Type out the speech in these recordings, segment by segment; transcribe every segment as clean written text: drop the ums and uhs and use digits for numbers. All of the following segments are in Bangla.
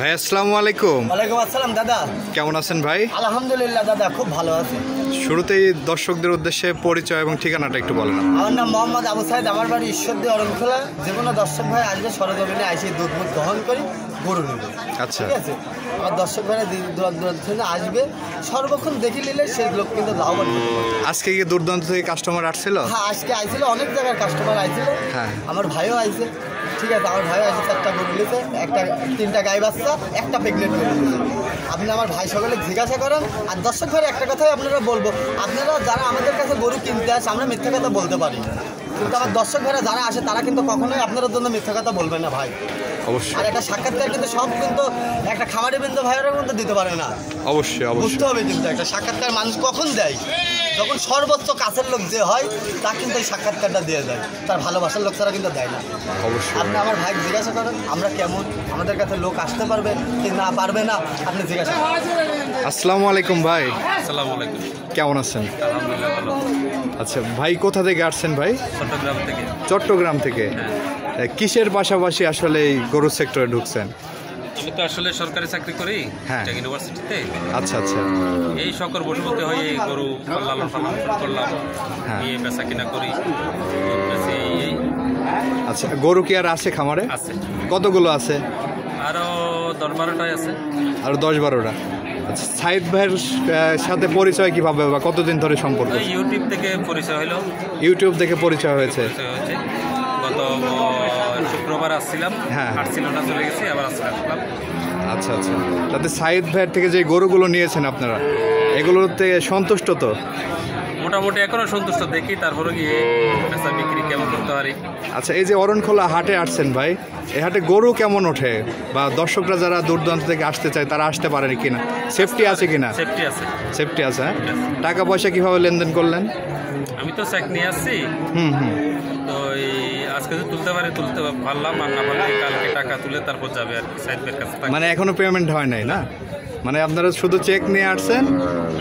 ভাই আসসালামু আলাইকুম। ওয়ালাইকুম আসসালাম দাদা, কেমন আছেন ভাই? আলহামদুলিল্লাহ দাদা, খুব ভালো আছি। শুরুতেই দর্শকদের উদ্দেশ্যে পরিচয় এবং ঠিকানাটা একটু বলেন। আমার নাম মোহাম্মদ আবু সাইদ, আমার বাড়ি ঈশ্বরদী অরণখোলা। যে কোনো দর্শক ভাই আসবে সরজমিনে এসে দুধ মুধ দহন করি গরু নেবে। আচ্ছা, ঠিক আছে, আমার দর্শক ভাইরা দূরান্ত থেকে আসবে, সর্বক্ষণ দেখে নিলে সেই লোক কিন্তু লাভবান হবে। আজকে কি দূরদূরান্ত থেকে কাস্টমার আসছিল? হ্যাঁ, আজকে আইছিল, অনেক জায়গার কাস্টমার আইছিল। হ্যাঁ, আমার ভাইও আইছে। ঠিক আছে, আমার ভাইও আইছে, 4টা গরু নিয়েছে, 3টা গাই বাচ্চা, একটা প্রেগনেন্ট গরু নিয়েছে। আপনি আমার ভাই সকলে জিজ্ঞাসা করেন। আর দর্শক ভাই একটা কথাই আপনারা বলবো, আপনারা যারা আমাদের কাছে গরু কিনতে আসে, আমরা মিথ্যা কথা বলতে পারি, কিন্তু আমার দর্শক ভাইরা যারা আসে তারা কিন্তু কখনোই আপনাদের জন্য মিথ্যা কথা বলবেন না ভাই। অবশ্যই। আর একটা সাক্ষাৎকার কিন্তু সব কিন্তু একটা খামারি বিন্দু ভাইয়েরা কিন্তু দিতে পারে না। অবশ্যই অবশ্যই বুঝতে হবে, কিন্তু একটা সাক্ষাৎকার মানুষ কখন দেয়, যখন সর্বোচ্চ কাছের লোক যে হয় তা কিন্তু এই সাক্ষাৎকারটা দিয়ে দেয়, তার ভালোবাসার লোক ছাড়া কিন্তু দেয় না। অবশ্যই। আপনি আমার ভাই জিজ্ঞাসা করেন আমরা কেমন, আমাদের কাছে লোক আসতে পারবে কি না পারবে না, আপনি জিজ্ঞাসা করেন। আসসালামু আলাইকুম ভাই। আসসালামু আলাইকুম। কেমন আছেন? আলহামদুলিল্লাহ ভালো। আচ্ছা ভাই, কোথা থেকে আসছেন ভাই? চট্টগ্রাম থেকে। চট্টগ্রাম থেকে। কিসের পাশাপাশি আসলে এই গরু সেক্টরে ঢুকছেন? আমি তো আসলে সরকারি চাকরি করি ইউনিভার্সিটিতে। আচ্ছা আচ্ছা। এই শখর বশবর্তী হয়ে এই গরু লালন পালন করলাম, নিয়ে বেচা কিনা করি। আচ্ছা, গরু কি আর আছে খামারে? আছে। কতগুলো আছে? আরো 10-12টাই আছে। আরো 10-12টা। আচ্ছা, সাইদ ভাইয়ের সাথে পরিচয় কিভাবে বা কতদিন ধরে সম্পর্ক? ইউটিউব থেকে পরিচয় হলো। ইউটিউব থেকে পরিচয় হয়েছে। গত শুক্রবার আসছিলাম, আসছিল না, চলে গেছি, আবার আসছিলাম। আচ্ছা আচ্ছা। তাতে সাইদ ভাইয়ের থেকে যে গরুগুলো নিয়েছেন আপনারা, এগুলোতে সন্তুষ্ট তো? মোটামুটি এখনো সন্তুষ্ট, দেখি তারপরে গিয়ে বেচা বিক্রি কেমন করতে পারি। আচ্ছা, এই যে অরণখোলা হাটে আসছেন ভাই, এই হাটে গরু কেমন ওঠে বা দর্শকরা যারা দূর দূরান্ত থেকে আসতে চায় তারা আসতে পারে কিনা? সেফটি আছে কিনা? সেফটি আছে। সেফটি আছে। হ্যাঁ, টাকা পয়সা কিভাবে লেনদেন করলেন? আমি তো চেক নিয়ে আসছি। তো এই আজকে যদি তুলতে পারলাম, আর না পারলে কালকে টাকা তুলে তারপর যাবে আর কি সাইডের কাছে। মানে এখনো পেমেন্ট হয় নাই না? মানে আপনারা শুধু চেক নিয়ে আসছেন,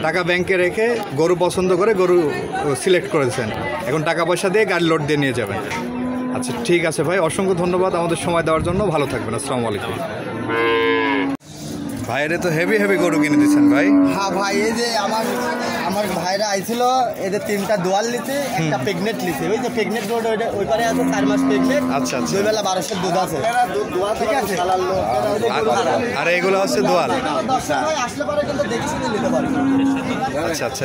টাকা ব্যাংকে রেখে গরু পছন্দ করে গরু সিলেক্ট করেছেন, এখন টাকা পয়সা দিয়ে গাড়ি লোড দিয়ে নিয়ে যাবেন। আচ্ছা ঠিক আছে ভাই, অসংখ্য ধন্যবাদ আমাদের সময় দেওয়ার জন্য। ভালো থাকবেন। আসসালামু আলাইকুম। ভাইরে তো হেভি হেভি গরু কিনে দিচ্ছেন ভাই। হ্যাঁ ভাই, এই যে আমার ভাইরা আইছিল, এদের 3টা দোয়াল নিতে, একটা প্রেগনেন্ট নিতে। ওই যে প্রেগনেন্ট রোড ওই পারে আছে, 4 মাস প্রেগনেন্ট। আচ্ছা আচ্ছা। 2 বেলা 1200 দুধ আছে। ঠিক আছে। আর এগুলো হচ্ছে দোয়াল। দর্শক ভাই আসলে পরে কিন্তু দেখে শুনে নিতে পারবে। আচ্ছা আচ্ছা।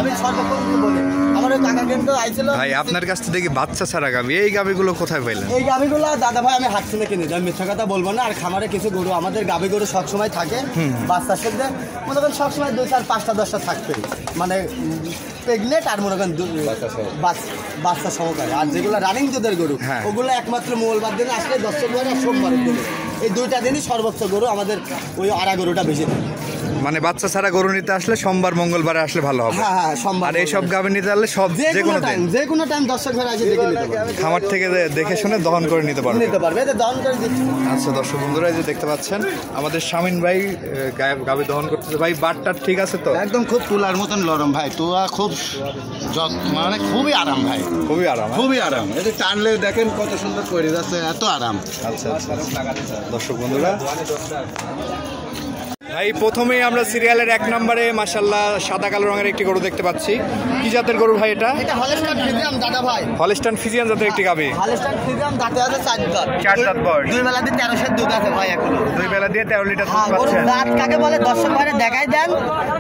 আমি সর্বক্ষণ বলি, আমার ওই কাকা কিন্তু আইছিল ভাই, আপনার কাছ থেকে দেখি বাচ্চা ছাড়া গাভী, এই গাভীগুলো কোথায় পেলেন? এই গাভীগুলো দাদা ভাই আমি হাট শুনে কিনে দিই, মিথ্যা কথা বলবো না। আর খামারে কিছু গরু, আমাদের গাভী গরু সবসময় থাকে বাচ্চার সাথে, মনে করেন সবসময় 2, 4, 5টা 10টা থাকবে, মানে প্রেগনেন্ট আর মনে করেন বাচ্চা সহকারে। আর যেগুলো রানিং দুধের গরু, ওগুলো একমাত্র মঙ্গলবার দিনে আসলে 10 আর সোমবারের দিনে, এই 2টা দিনই সর্বোচ্চ গরু আমাদের ওই আড়া গরুটা বেশি থাকে। মানে বাচ্চা ছাড়া গরু নিতে আসলে সোমবার মঙ্গলবারে আসলে ভালো হবে। হ্যাঁ হ্যাঁ, সোমবার। আর এইসব গাভী নিতে আসলে সব যে কোনো টাইম দর্শক ঘরে আসে দেখে নিতে পারবে, খামার থেকে দেখে শুনে দহন করে নিতে পারবে। দহন করে দিচ্ছি। আচ্ছা দর্শক বন্ধুরা, এই যে দেখতে পাচ্ছেন আমাদের শামিন ভাই গাভী দহন করতেছে। ভাই বাটটা ঠিক আছে তো? একদম খুব তুলার মতন নরম ভাই, তোয়া খুব মানে খুবই আরাম ভাই, খুবই আরাম, খুবই আরাম। এটা টানলে দেখেন কত সুন্দর করে যাচ্ছে, এত আরাম। আচ্ছা আচ্ছা। দর্শক বন্ধুরা, ভাই প্রথমেই আমরা সিরিয়ালের 1 নম্বরে মাশাআল্লাহ সাদা কালো রঙের একটি গরু দেখতে পাচ্ছি। কি জাতের গরু ভাই এটা? এটা হলস্টাইন ফ্রিজিয়ান দাদা ভাই। হলস্টাইন ফ্রিজিয়ান জাতের একটি গাভী। হলস্টাইন ফ্রিজিয়ান দাঁতে আছে 4 দাঁত। 4 দাঁত বয়স। 2 বেলা দিয়ে 1300 দুধ আছে ভাই এখন। 2 বেলা দিয়ে 13 লিটার দুধ পাচ্ছেন। জাত কাকে বলে দর্শক ভাইরে দেখাই দেন,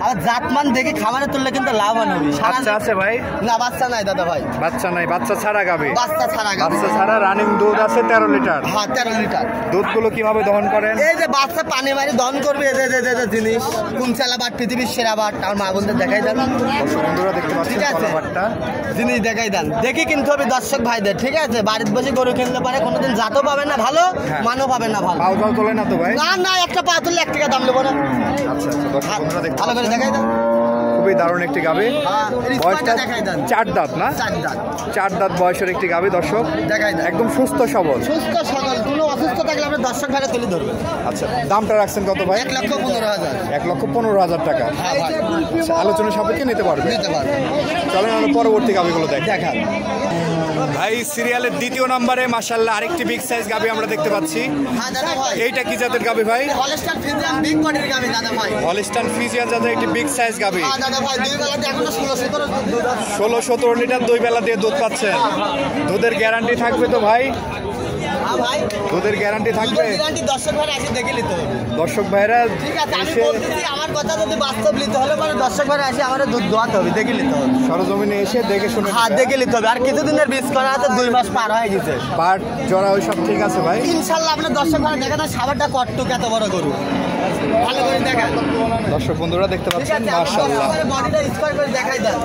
আর জাতমান দেখে খামারে তুললে কিন্তু লাভবান হবে। বাচ্চা আছে ভাই? না, বাচ্চা নাই দাদা ভাই। বাচ্চা নাই, বাচ্চা ছাড়া গাভী। বাচ্চা ছাড়া গাভী। বাচ্চা ছাড়া রানিং দুধ আছে 13 লিটার। হ্যাঁ 13 লিটার। দুধগুলো কিভাবে দহন করেন? এই যে বাচ্চা পানি মারি দহন করবে, এই যে জিনিস কোন চালা বাট, পৃথিবীর সেরা বাট। আমার মা বোনদের দেখাই দেন। দর্শক বন্ধুরা দেখতে পাচ্ছেন কলাবাটটা, জিনিস দেখাই দেন, দেখি কিনতে হবে দর্শক ভাইদের। ঠিক আছে, বাড়িতে বসে গরু কিনতে পারে, কোনোদিন জাতও পাবেন না ভালো, মানও পাবেন না ভালো। পাও দাও তোলে না তো ভাই? না না, একটা পা তুললে 1 টাকা দাম নেবো না। আচ্ছা আচ্ছা। দর্শক বন্ধুরা দেখতে ভালো করে দেখাই দেন, খুবই দারুণ একটি গাভী। বয়সটা দেখাই দেন। 4 দাঁত না? 4 দাঁত। 4 দাঁত বয়সের একটি গাভী দর্শক, দেখাই দেন, একদম সুস্থ সবল। সুস্থ সবল, কোনো অসুস্থ সুস্থ থাকলে আমরা দর্শক ভাড়া তুলে ধরবেন। আচ্ছা, দামটা রাখছেন কত ভাই? 1,15,000। 1,15,000 টাকা। হ্যাঁ ভাই, আচ্ছা, আলোচনা সাপেক্ষে নিতে পারবে। নিতে পারবে। চলেন আমরা পরবর্তী গাবিগুলো দেখাই। দেখান ভাই সিরিয়ালের দ্বিতীয় নম্বরে মাশাআল্লাহ আরেকটি বিগ সাইজ গাবি আমরা দেখতে পাচ্ছি। হ্যাঁ দাদা ভাই, এইটা কি জাতের গাবি ভাই? হলস্টাইন ফ্রিজিয়ান বিগ বডির গাবি দাদা ভাই। হলস্টাইন ফ্রিজিয়ান জাতের একটি বিগ সাইজ গাবি। হ্যাঁ দাদা ভাই, দুই বেলাতে এখনো 16-17 দুধ আছে। 16-17 লিটার 2 বেলা দিয়ে দুধ পাচ্ছেন। দুধের গ্যারান্টি থাকবে তো ভাই? হ্যাঁ ভাই, দুধের গ্যারান্টি থাকবে? গ্যারান্টি দর্শক ভাড়া এসে দেখে নিতে হবে। দর্শক ভাইরা ঠিক আছে, আমি এসে বলতেছি আমার কথা যদি বাস্তব নিতে হলে পরে দর্শক ভাড়া এসে আমাদের দুধ দোয়াতে হবে, দেখে নিতে হবে। সরজমিনে এসে দেখে শুনে হ্যাঁ দেখে নিতে হবে। আর কিছুদিনের বীজ করা আছে, 2 মাস পার হয়ে গেছে। পাট জরা ওই সব ঠিক আছে ভাই? ইনশাল্লাহ আপনার দর্শক ভাড়া দেখা যায় সাবারটা কটটুক এত বড় গরু, ভালো করে দেখান। দর্শক বন্ধুরা দেখতে ঠিক পাচ্ছেন আছে, মাশাআল্লাহ বডিটা স্কোয়ার করে দেখাই দেন।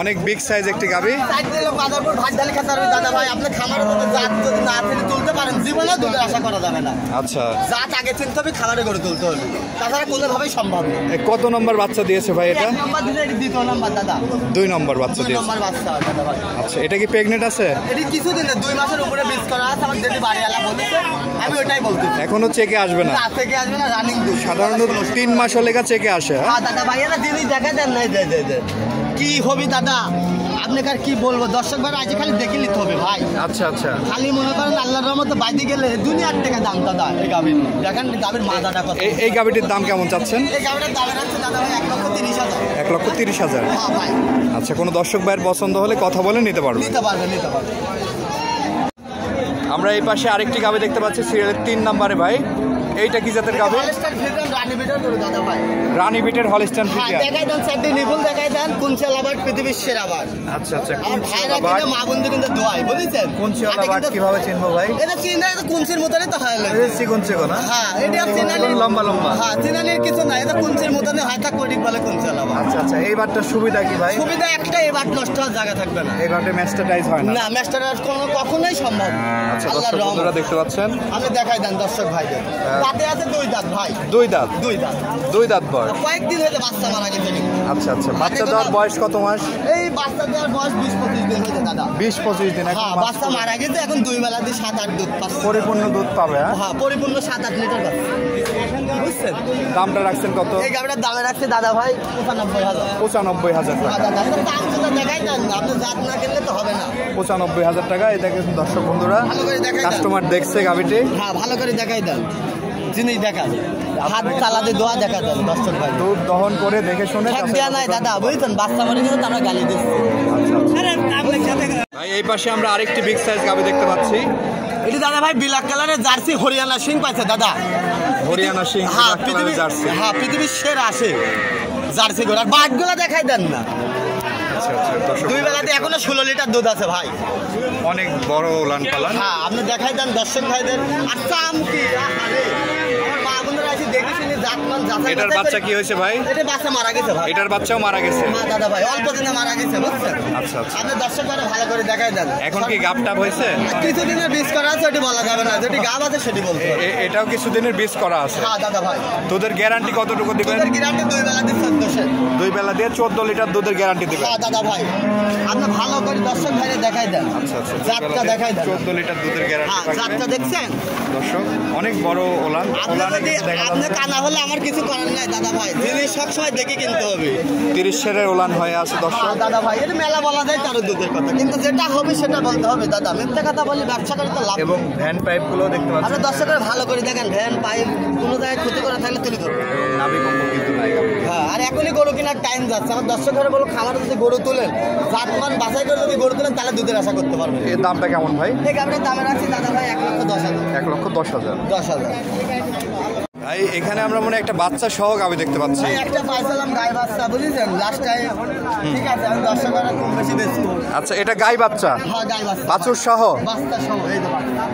অনেক বিগ সাইজ একটি গাবি। সাইড দিলে বাজারপুর ভাত ডালি খেতে হবে দাদা ভাই। আপনি খামারে যদি জাত যদি না থেকে তুলতে পারেন, জীবনে দুধের আশা করা যাবে না। আচ্ছা, জাত আগে চিনতে হবে, খামারে গরু তুলতে হবে, তাছাড়া কোনোভাবেই সম্ভব না। কত নম্বর বাচ্চা দিয়েছে ভাই এটা? 1 নম্বর দিলে এটি 2 নম্বর দাদা। 2 নম্বর বাচ্চা 2 দিয়েছে। নম্বর বাচ্চা দাদা ভাই। আচ্ছা, এটা কি প্রেগনেন্ট আছে? এটি কিছুদিনে 2 মাসের উপরে বীজ করা আছে। আমার যেটি বাড়িওয়ালা বলতেছে, আমি ওটাই বলতেছি। এখনো চেকে আসবে না? রাত থেকে আসবে না, রানিং দুধ। সাধারণত 3 মাস হলে চেকে আসে। হ্যাঁ? হ্যাঁ দাদা ভাই, এরা জিনিস দেখা দেন নাই। কি হবি দাদা, আপনাকে আর কি বলবো, দর্শক ভাই আজ খালি দেখে নিতে হবে ভাই। আচ্ছা আচ্ছা, খালি মনে করেন আল্লাহর রহমতে বাইরে গেলে দুনিয়ার টাকা দাম দাদা। এই গাভীর দেখেন, গাভীর মা দাদা কত। এই গাবিটির দাম কেমন চাচ্ছেন? এই গাভীর দামের আছে দাদা ভাই 1,30,000। 1,30,000। হ্যাঁ ভাই, আচ্ছা, কোনো দর্শক ভাইয়ের পছন্দ হলে কথা বলে নিতে পারবে। নিতে পারবে, নিতে পারবে। আমরা এই পাশে আরেকটি গাবি দেখতে পাচ্ছি সিরিয়ালের 3 নম্বরে ভাই। এইটা কি জাতের গাবি? হলস্টাইন ফ্রিজিয়ান রানী বিটার গরু দাদা ভাই। রানী বিটের হলস্টাইন হ্যাঁ ফ্রিজিয়ান। দেখাই দেন, চারটি নিপুল দেখাই দেন। কুঞ্চেল আবার পৃথিবীর সেরা বার। আচ্ছা আচ্ছা, আমার ভাইরা কিন্তু মা বন্ধু কিন্তু দোয়াই, বুঝেছেন? কোনচিওয়ালা বাট কিভাবে চিনবো ভাই? এটা চিনা, এটা কুঞ্চির মতনই তো হয় লাগে। চিকন চিকন। হ্যাঁ, এটা চিনালির লম্বা লম্বা। হ্যাঁ, চিনালির কিছু নাই, এটা কুঞ্চির মতনই হাতা কোটিক বলে কুঞ্চেল আবার। আচ্ছা আচ্ছা, এই বাটটার সুবিধা কি ভাই? সুবিধা একটা, এবার নষ্ট হওয়ার জায়গা থাকবে না। এই বাটে ম্যাস্টারাইজ হয় না। না, ম্যাচটা কখনোই সম্ভব না। আচ্ছা, আল্লাহর দর্শক বন্ধুরা রহমত। দেখতে পাচ্ছেন আমি দেখাই দেন দর্শক ভাইদের। তাতে আছে 2 দাঁত ভাই। 2 দাঁত। 2 দাঁত। 2 দাঁত বয়স। কয়েকদিন হয়েছে বাচ্চা মারা গেছে। আচ্ছা আচ্ছা, বাচ্চা দেওয়ার বয়স কত মাস? এই বাচ্চা দেওয়ার বয়স 20-25 দিন হয়েছে দাদা। 20-25 দিন। এখন হ্যাঁ, বাচ্চা মারা গেছে, এখন 2 বেলা দিয়ে 7-8 দুধ পাচ্ছে। পরিপূর্ণ দুধ পাবে। হ্যাঁ, হ্যাঁ, পরিপূর্ণ 7-8 লিটার পাচ্ছে, বুঝছেন? দামটা রাখছেন কত? এই গাড়িটার দামে রাখছে দাদা ভাই 95,000। 95,000 টাকা। দাদা দাম তো দেখাই দেন, আপনি জাত না কিনলে তো হবে না। 95,000 টাকা। এটা কিন্তু দর্শক বন্ধুরা ভালো করে দেখাই দেন। কাস্টমার দেখছে গাবিটি। হ্যাঁ, ভালো করে দেখাই দেন, জিনিস দেখা হাত চালাতে দোয়া দেখা দেন দর্শক ভাই। দুধ দহন করে দেখে শুনে ঠেক দেওয়া নাই দাদা, বুঝছেন? বাচ্চা মারা গেছে তো আমরা গালি দিচ্ছি। ভাই এই পাশে আমরা আরেকটি বিগ সাইজ গাবি দেখতে পাচ্ছি। এটি দাদা ভাই ব্ল্যাক কালারের জার্সি হরিয়ানা সিং পাইছে দাদা। হরিয়ানা সিং হ্যাঁ, black colour এর জার্সি। হ্যাঁ, পৃথিবীর সেরা আসে জার্সি ঘোড়া। বাটগুলো দেখাই দেন না। আচ্ছা আচ্ছা, দর্শক 2 বেলাতে এখনো 16 লিটার দুধ আছে ভাই। অনেক বড় উলান পালান। হ্যাঁ, আপনি দেখাই দেন দর্শক ভাইদের। আর চাম কি আরে, আমার মা বোনেরা এসে দেখে শুনে জাতমান যাচাই এটার বাছাই বাচ্চা করে- কি হয়েছে ভাই? এটা বাচ্চা মারা গেছে ভাই। এটার বাচ্চাও মারা গেছে। মা দাদা ভাই অল্প দিনে মারা গেছে, বুঝছেন? আচ্ছা আচ্ছা, আপনি দর্শক ভাইরা ভালো করে দেখাই দেন। এখন কি গাব টাপ হয়েছে? কিছুদিনের বীজ করা আছে, ওটি বলা যাবে না। যেটি গাব আছে সেটি বলতে হবে। এটাও কিছুদিনের বীজ করা আছে। হ্যাঁ দাদা ভাই, দুধের গ্যারান্টি কতটুকু দিবেন? দুধের গ্যারান্টি 2 বেলা দিয়ে 1400। 2 বেলা দিয়ে 14 লিটার দুধের গ্যারান্টি দিবেন। হ্যাঁ দাদা ভাই, আপনি ভালো করে দর্শক ভাইরা দেখাই দেন। আচ্ছা আচ্ছা, জাতটা দেখাই দেন। 14 লিটার দুধের গ্যারান্টি হ্যাঁ, জাতটা দেখছেন দর্শক। অনেক বড় ওলান। আপনি ওলানে যদি কিন্তু দেখা আপনি যাচ্ছে কানা হলে আমার কিছু করার নাই দাদা ভাই। জিনিস সবসময় দেখে কিনতে হবে। 30 সেরের ওলান হয়ে আছে দর্শক। হ্যাঁ দাদা ভাই, এটা মেলা বলা যায় তার দুধের কথা, কিন্তু যেটা হবে সেটা বলতে হবে দাদা। মিথ্যা কথা বলে ব্যবসা করতে লাভ নেই। এবং ভ্যান পাইপ গুলো দেখতে আপনি পাচ্ছেন। দর্শকরা ভালো করে দেখেন, ভ্যান পাইপ কোনো জায়গায় ক্ষতি করে থাকলে তুলে ধরবেন। নাভি কম্প কিন্তু নাই। হ্যাঁ, আর এখনই গরু কেনার টাইম যাচ্ছে। আমার দর্শকরা বলো, খামারে যদি গরু তোলেন, জাতমান বাছাই করে যদি গরু তোলেন, তাহলে দুধের আশা করতে পারবেন। এর দামটা কেমন ভাই? এই গাভীর দামে রাখছি দাদা ভাই 1,10,000। 1,10,000। 10,000 ভাই এখানে আমরা মনে হয় একটা বাচ্চা সহ গাবি দেখতে পাচ্ছি। ভাই, একটা পাইছিলাম গাই বাচ্চা, বুঝেছেন? লাস্ট টাইম ঠিক আছে, আমি দর্শকরা কম বেশি বেচবো। আচ্ছা, এটা গাই বাচ্চা? হ্যাঁ, গাই বাচ্চা, বাছুর সহ? বাচ্চা সহ। এই তো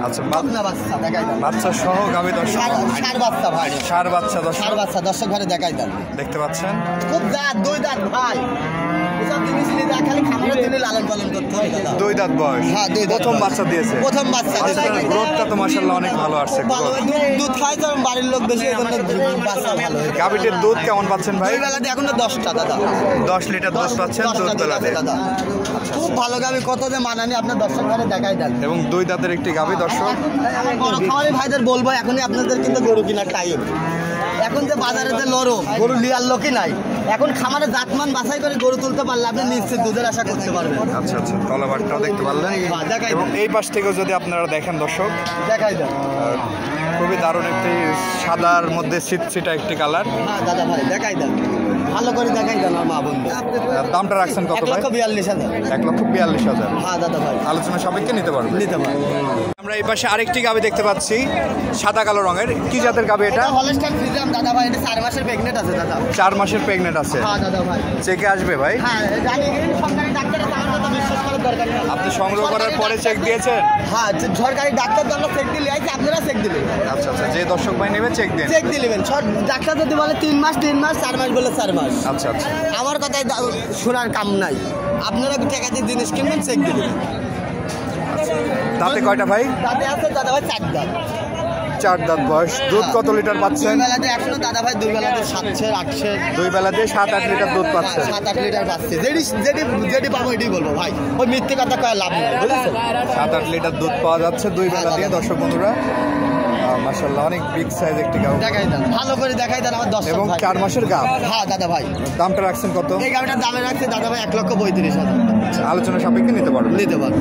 আচ্ছা, বাচ্চা বাচ্চা দেখাই দেন। বাচ্চা সহ গাবি দর্শক। ষাঁড় বাচ্চা ভাই, ষাঁড় বাচ্চা দর্শক ষাঁড় বাচ্চা দর্শক ঘরে দেখাই দেন। দেখতে পাচ্ছেন। খুব দাঁত, 2 দাঁত ভাই। এসব জিনিস নিয়ে যায়, খালি খামারের জন্য লালন পালন করতে হয় দাদা। 2 দাঁত বয়স, হ্যাঁ, 2 দাঁত প্রথম বয়স। বাচ্চা দিয়েছে। প্রথম বাচ্চা দিয়েছে। গ্রোথটা তো মাশাআল্লাহ অনেক ভালো আসছে। ভালো, দুধ খায় তো বাড়ির লোক বেশি, এই জন্য বাচ্চা ভালো হয়েছে। গাভীটির দুধ কেমন পাচ্ছেন ভাই? দুই বেলাতে এখনো 10টা দাদা, 10 লিটার দুধ পাচ্ছেন 10টা দুধ দুধ বেলাতে। আছে দাদা। খুব ভালো গাভী, কত যে মানানি আপনার দর্শক ঘরে দেখাই দেন। এবং 2 দাঁতের একটি গাভী দর্শক। বড় খামারি ভাইদের বলবো, এখনই আপনাদের কিন্তু গরু কেনার টাইম। এখন যে বাজারে যে লরম, গরু লিয়ার লোকই নাই। এখন খামারে জাতমান বাছাই করে গরু তুলতে পারলে আপনি নিশ্চিত দুধের আশা করতে পারবেন। আচ্ছা আচ্ছা, তলাবারটাও দেখতে পারলেন। হ্যাঁ, দেখাই এবং দেন, এই পাশ থেকেও যদি আপনারা দেখেন দর্শক, দেখাই দেন। খুবই দারুণ একটি সাদার মধ্যে ছিটছিটা একটি কালার। হ্যাঁ দাদা ভাই, দেখাই দেন, ভালো করে দেখাই দেন আমার মা বন্ধু। দামটা রাখছেন কত ভাই? 1,42,000। 1,42,000। হ্যাঁ দাদা ভাই, আলোচনা সাপেক্ষে নিতে পারবেন। নিতে পারবো। আমরা এই পাশে আরেকটি গাভী দেখতে পাচ্ছি, সাদা কালো রঙের। কি জাতের গাভী এটা? হলস্টাইন ফ্রিজিয়ান দাদা ভাই, এটা 4 মাসের প্রেগনেন্ট আছে দাদা। 4 মাসের প্রেগনেন্ট আছে। হ্যাঁ দাদা ভাই, চেকে আসবে ভাই? হ্যাঁ জানি, সরকারি ডাক্তার আছে, আমার কথা বিশ্বাস করার দরকার নেই। আপনি সংগ্রহ করার পরে চেক দিয়েছেন? হ্যাঁ, সরকারি ডাক্তার তো আমরা চেক দিলে আইছি, আপনারা চেক দিলেন। আচ্ছা আচ্ছা, যে দর্শক ভাই নেবে চেক দিন। চেক দিলেন, ডাক্তার যদি বলে 3 মাস 3 মাস, 4 মাস বলে 4 মাস। আচ্ছা আচ্ছা, আমার কথায় শোনার কাম নাই, আপনারা টাকা দিয়ে জিনিস কিনবেন, চেক দিলেন। দাঁতে কয়টা ভাই? দাদা আছে দাদা ভাই 4 দাঁত। 4 দাঁত বয়স। দুধ কত লিটার দুই পাচ্ছেন? বেলাতে এখনো দাদা ভাই, 2 বেলাতে 700 800 2 বেলাতে 7-8 লিটার দুধ পাচ্ছেন। 7-8 লিটার পাচ্ছে। যেটি পাবো এটাই বলবো ভাই, ওই মিথ্যে কথা কয়ে লাভ নেই, বুঝেছেন? 7-8 লিটার দুধ পাওয়া যাচ্ছে 2 বেলা দিয়ে দর্শক বন্ধুরা। মাশাআল্লাহ, অনেক বিগ সাইজ একটি গাভ দেখাই দেন, ভালো করে দেখাই দেন আমার দর্শক এবং ভাই। 4 মাসের গাভ। হ্যাঁ দাদা ভাই, দামটা রাখছেন কত? এই গাড়িটার দামে রাখছে দাদা ভাই 1,35,000। আলোচনা সাপেক্ষে নিতে পারবেন। নিতে পারবো।